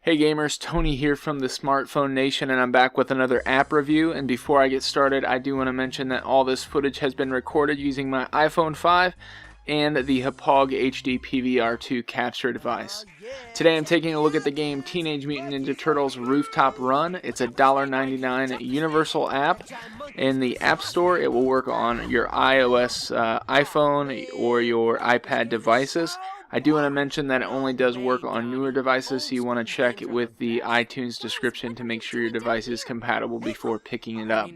Hey gamers, Tony here from the Smartphone Nation, and I'm back with another app review. And before I get started, I do want to mention that all this footage has been recorded using my iPhone 5 and the Hauppauge HD PVR2 capture device. Today I'm taking a look at the game Teenage Mutant Ninja Turtles Rooftop Run. It's a $1.99 universal app. In the App Store, it will work on your iOS iPhone or your iPad devices. I do want to mention that it only does work on newer devices, so you want to check with the iTunes description to make sure your device is compatible before picking it up.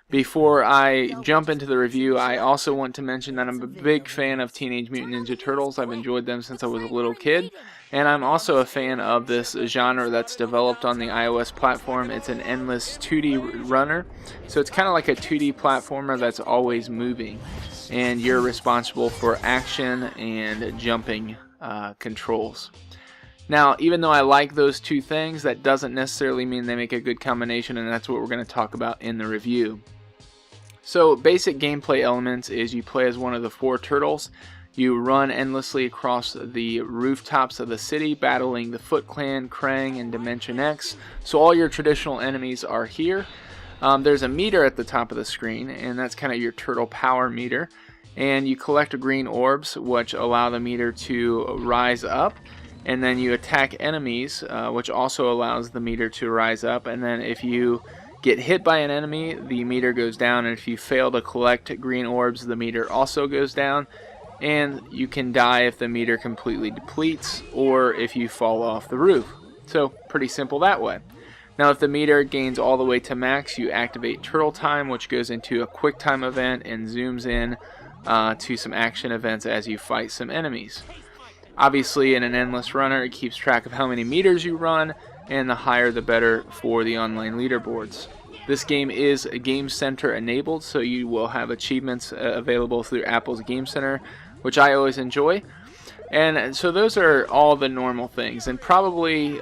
Before I jump into the review, I also want to mention that I'm a big fan of Teenage Mutant Ninja Turtles. I've enjoyed them since I was a little kid, and I'm also a fan of this genre that's developed on the iOS platform. It's an endless 2D runner, so it's kind of like a 2D platformer that's always moving, and you're responsible for action and jumping controls. Now, even though I like those two things, that doesn't necessarily mean they make a good combination, and that's what we're going to talk about in the review. So, basic gameplay elements is you play as one of the four turtles. You run endlessly across the rooftops of the city, battling the Foot Clan, Krang, and Dimension X. So all your traditional enemies are here. There's a meter at the top of the screen, and that's kind of your turtle power meter. And you collect green orbs, which allow the meter to rise up. And then you attack enemies, which also allows the meter to rise up. And then if you get hit by an enemy, the meter goes down, and if you fail to collect green orbs, the meter also goes down. And you can die if the meter completely depletes or if you fall off the roof. So pretty simple that way. Now if the meter gains all the way to max, you activate Turtle Time, which goes into a quick time event and zooms in to some action events as you fight some enemies. Obviously, in an endless runner, it keeps track of how many meters you run, and the higher the better for the online leaderboards. This game is Game Center enabled, so you will have achievements available through Apple's Game Center, which I always enjoy. And so those are all the normal things, and probably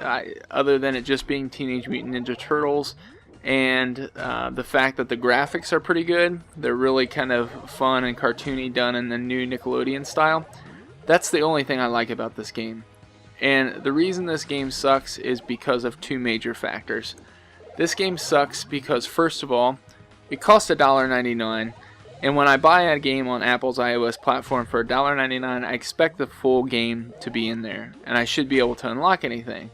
other than it just being Teenage Mutant Ninja Turtles and the fact that the graphics are pretty good, they're really kind of fun and cartoony, done in the new Nickelodeon style. That's the only thing I like about this game. And the reason this game sucks is because of two major factors. This game sucks because, first of all, it costs $1.99, and when I buy a game on Apple's iOS platform for $1.99, I expect the full game to be in there, and I should be able to unlock anything.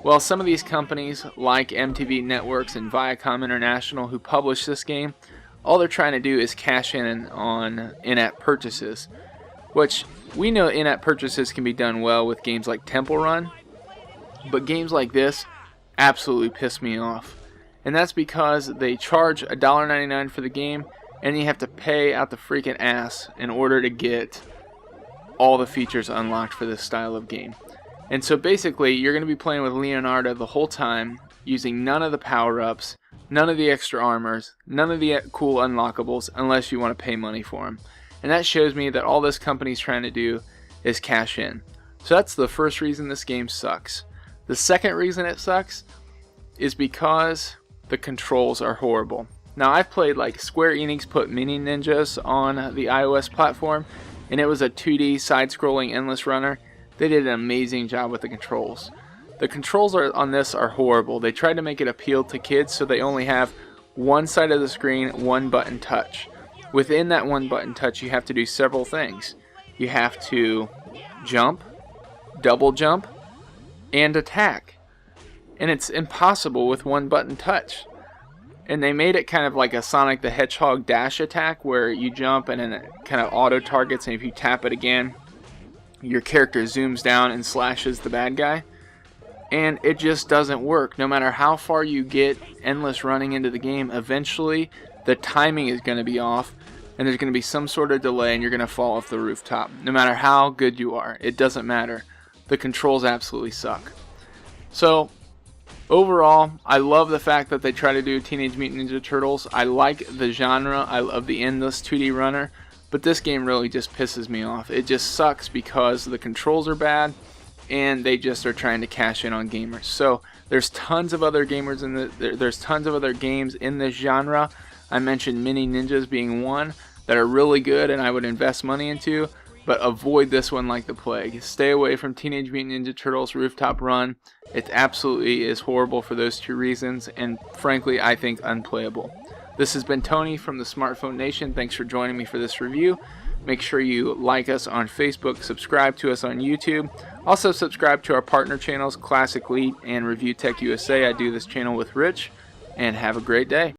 Well, some of these companies, like MTV Networks and Viacom International, who publish this game, all they're trying to do is cash in on in-app purchases, which we know in-app purchases can be done well with games like Temple Run, but games like this absolutely piss me off. And that's because they charge $1.99 for the game, and you have to pay out the freaking ass in order to get all the features unlocked for this style of game. And so basically, you're going to be playing with Leonardo the whole time, using none of the power-ups, none of the extra armors, none of the cool unlockables, unless you want to pay money for them. And that shows me that all this company's trying to do is cash in. So that's the first reason this game sucks. The second reason it sucks is because the controls are horrible. Now I've played, like, Square Enix put Mini Ninjas on the iOS platform, and it was a 2D side-scrolling endless runner. They did an amazing job with the controls. The controls on this are horrible. They tried to make it appeal to kids, so they only have one side of the screen, one button touch. Within that one button touch, you have to do several things. You have to jump, double jump, and attack. And it's impossible with one button touch. And they made it kind of like a Sonic the Hedgehog dash attack, where you jump and then it kind of auto targets, and if you tap it again, your character zooms down and slashes the bad guy. And it just doesn't work. No matter how far you get endless running into the game, eventually the timing is going to be off, and there's going to be some sort of delay, and you're going to fall off the rooftop. No matter how good you are, it doesn't matter. The controls absolutely suck. So overall, I love the fact that they try to do Teenage Mutant Ninja Turtles. I like the genre of the endless 2D runner, but this game really just pisses me off. It just sucks because the controls are bad, and they just are trying to cash in on gamers. So there's tons of other gamers there's tons of other games in this genre. I mentioned Mini Ninjas being one that are really good and I would invest money into. but avoid this one like the plague. Stay away from Teenage Mutant Ninja Turtles Rooftop Run. It absolutely is horrible for those two reasons, and frankly, I think unplayable. This has been Tony from the Smartphone Nation. Thanks for joining me for this review. Make sure you like us on Facebook, subscribe to us on YouTube. Also subscribe to our partner channels, Classic Lead and Review Tech USA. I do this channel with Rich, and have a great day.